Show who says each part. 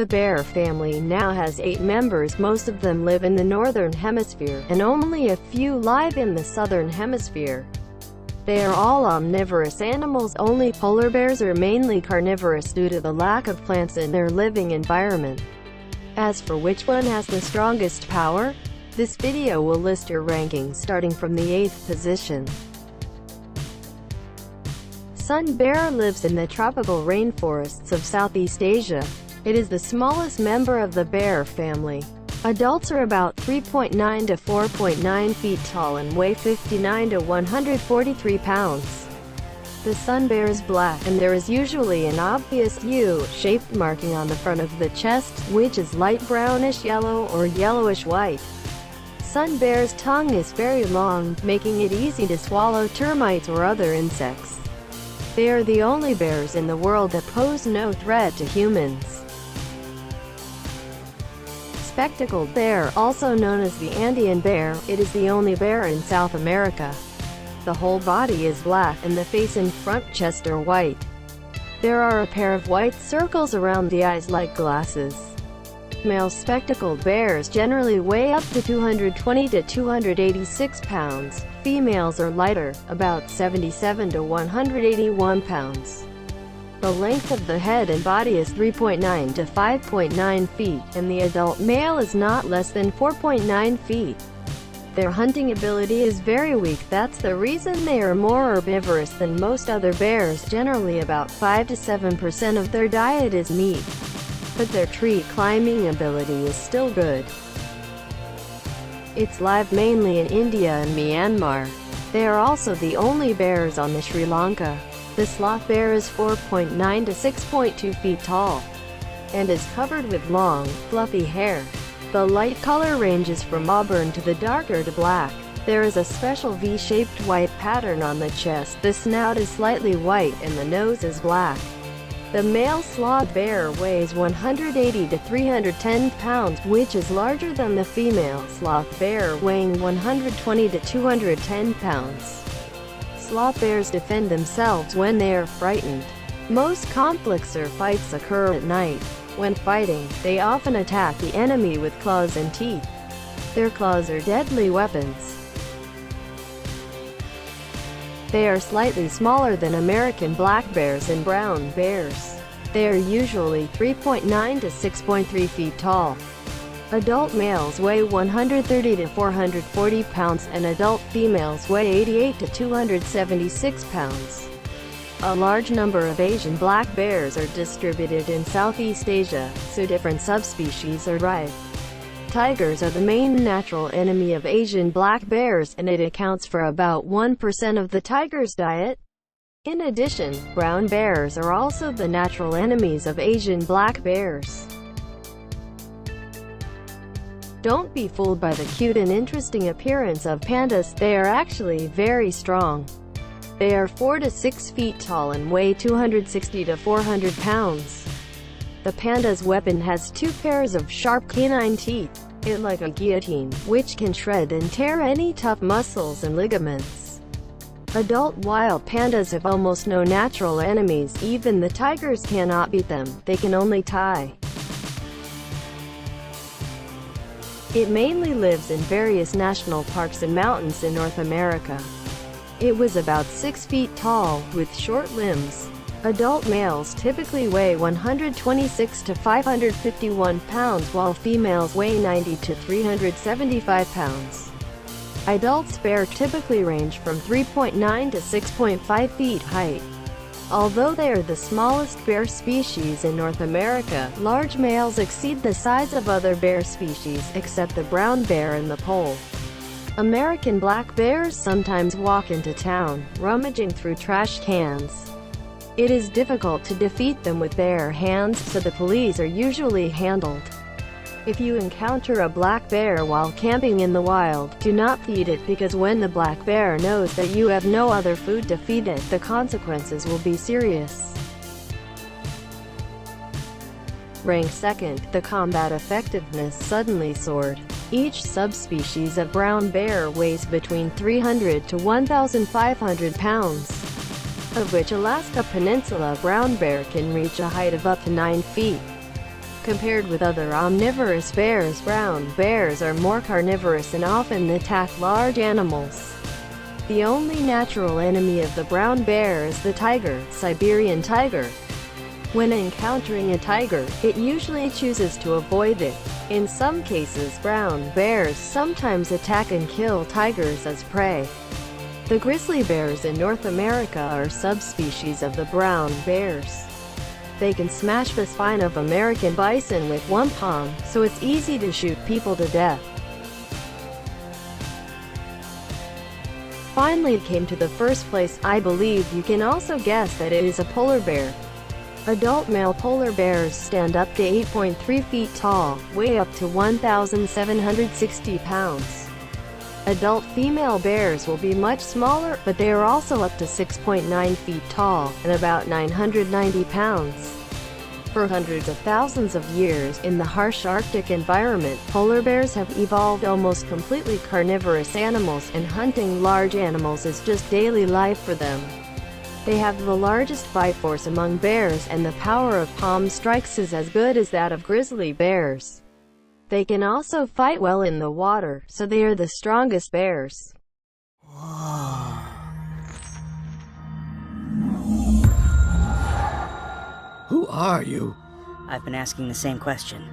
Speaker 1: The bear family now has 8 members. Most of them live in the northern hemisphere, and only a few live in the southern hemisphere. They are all omnivorous animals. Only polar bears are mainly carnivorous due to the lack of plants in their living environment. As for which one has the strongest power, this video will list your rankings starting from the 8th position. Sun bear lives in the tropical rainforests of Southeast Asia. It is the smallest member of the bear family. Adults are about 3.9 to 4.9 feet tall and weigh 59 to 143 pounds. The sun bear is black, and there is usually an obvious U-shaped marking on the front of the chest, which is light brownish yellow or yellowish white. Sun bear's tongue is very long, making it easy to swallow termites or other insects. They are the only bears in the world that pose no threat to humans. Spectacled bear, also known as the Andean bear, it is the only bear in South America. The whole body is black, and the face and front chest are white. There are a pair of white circles around the eyes like glasses. Male spectacled bears generally weigh up to 220 to 286 pounds. Females are lighter, about 77 to 181 pounds. The length of the head and body is 3.9 to 5.9 feet, and the adult male is not less than 4.9 feet. Their hunting ability is very weak. That's the reason they are more herbivorous than most other bears. Generally about 5 to 7% of their diet is meat. But their tree climbing ability is still good. It's live mainly in India and Myanmar. They are also the only bears on the Sri Lanka. The sloth bear is 4.9 to 6.2 feet tall, and is covered with long, fluffy hair. The light color ranges from auburn to the darker to black. There is a special V-shaped white pattern on the chest. The snout is slightly white and the nose is black. The male sloth bear weighs 180 to 310 pounds, which is larger than the female sloth bear, weighing 120 to 210 pounds. Sloth bears defend themselves when they are frightened. Most conflicts or fights occur at night. When fighting, they often attack the enemy with claws and teeth. Their claws are deadly weapons. They are slightly smaller than American black bears and brown bears. They are usually 3.9 to 6.3 feet tall. Adult males weigh 130 to 440 pounds, and adult females weigh 88 to 276 pounds. A large number of Asian black bears are distributed in Southeast Asia, so different subspecies are rife. Tigers are the main natural enemy of Asian black bears, and it accounts for about 1% of the tiger's diet. In addition, brown bears are also the natural enemies of Asian black bears. Don't be fooled by the cute and interesting appearance of pandas. They are actually very strong. They are 4 to 6 feet tall and weigh 260 to 400 pounds. The panda's weapon has 2 pairs of sharp canine teeth. It like a guillotine, which can shred and tear any tough muscles and ligaments. Adult wild pandas have almost no natural enemies. Even the tigers cannot beat them. They can only tie. It mainly lives in various national parks and mountains in North America. It was about 6 feet tall, with short limbs. Adult males typically weigh 126 to 551 pounds, while females weigh 90 to 375 pounds. Adults bear typically range from 3.9 to 6.5 feet height. Although they are the smallest bear species in North America, large males exceed the size of other bear species, except the brown bear and the pole. American black bears sometimes walk into town, rummaging through trash cans. It is difficult to defeat them with bare hands, so the police are usually handled. If you encounter a black bear while camping in the wild, do not feed it, because when the black bear knows that you have no other food to feed it, the consequences will be serious. Rank second, the combat effectiveness suddenly soared. Each subspecies of brown bear weighs between 300 to 1,500 pounds, of which Alaska Peninsula brown bear can reach a height of up to 9 feet. Compared with other omnivorous bears, brown bears are more carnivorous and often attack large animals. The only natural enemy of the brown bear is the tiger, Siberian tiger. When encountering a tiger, it usually chooses to avoid it. In some cases, brown bears sometimes attack and kill tigers as prey. The grizzly bears in North America are subspecies of the brown bears. They can smash the spine of American bison with one palm, so it's easy to shoot people to death. Finally it came to the first place. I believe you can also guess that it is a polar bear. Adult male polar bears stand up to 8.3 feet tall, weigh up to 1,760 pounds. Adult female bears will be much smaller, but they are also up to 6.9 feet tall, and about 990 pounds. For hundreds of thousands of years, in the harsh Arctic environment, polar bears have evolved almost completely carnivorous animals, and hunting large animals is just daily life for them. They have the largest bite force among bears, and the power of palm strikes is as good as that of grizzly bears. They can also fight well in the water, so they are the strongest bears.
Speaker 2: Who are you?
Speaker 3: I've been asking the same question.